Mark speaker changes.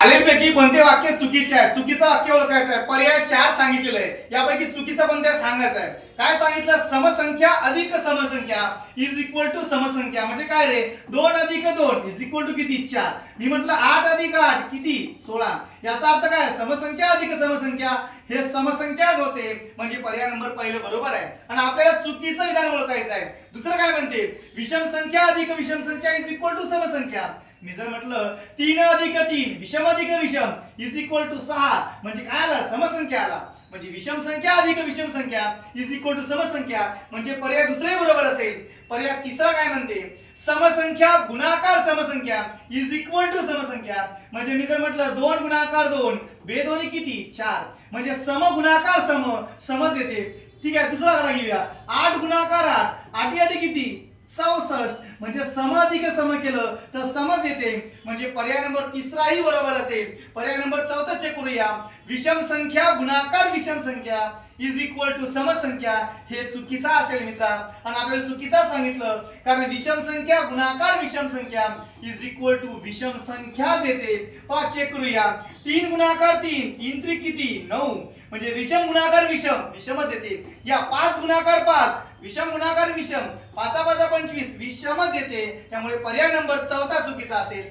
Speaker 1: खालीलपैकी कोणते वाक्य चुकीचे आहे? चुकीचं वाक्य ओळखायचं आहे. पर्याय 4 सांगितलेलं आहे. यापैकी चुकीचं कोणतं आहे सांगायचं आहे. काय सांगितलं? समसंख्या अधिक समसंख्या इज इक्वल टू समसंख्या. म्हणजे काय रे? 2 अधिक 2 इज इक्वल टू किती? 4. मी म्हटलं 8 अधिक 8 किती? 16. याचा अर्थ काय? समसंख्या अधिक समसंख्या हे समसंख्याच होते. म्हणजे पर्याय नंबर पहिलं बरोबर आहे. आणि आपल्याला चुकीचं विधान ओळखायचं आहे. दुसरं काय म्हणते? विषम संख्या अधिक विषम संख्या इज इक्वल टू समसंख्या. मी जर म्हटलं 3 अधिक 3 विषम अधिक विषम इज इक्वल टू 6 म्हणजे काय आला? समसंख्या आला. म्हणजे विषम संख्या अधिक विषम संख्या इज इक्वल टू समसंख्या म्हणजे पर्याय दुसरे बरोबर असेल. पर्याय तिसरा काय म्हणते? समसंख्या गुणाकार समसंख्या इज इक्वल टू समसंख्या. म्हणजे मी जर म्हटलं 2 गुणाकार 2 बेदोनी किती? 4 म्हणजे सम गुणाकार सम समज येते. ठीक आहे. दुसरा कडा घेऊया. 8 गुणाकार 8 8 8 किती? 64 म्हणजे सम अधिक सम केलं तर समज येते. म्हणजे पर्याय नंबर तिसराही बरोबर असेल. पर्याय नंबर चौथा चेक करूया. विषम संख्या गुणाकार विषम संख्या इज इक्वल टू समसंख्या हे चुकीचा असेल मित्रा. आणि आपल्याला चुकीचा सांगितलं कारण विषम संख्या गुणाकार विषम संख्या इज इक्वल टू विषम संख्याच येते. पहा चेक करूया. 3 गुणाकार 3 3 त्रिक किती? 9 म्हणजे विषम गुणाकार विषम विषमच येते. या 5 गुणाकार 5 विषम गुणाकार विषम 5 5 25 विषमच येते. त्यामुळे पर्याय नंबर चौथा चुकीचा असेल.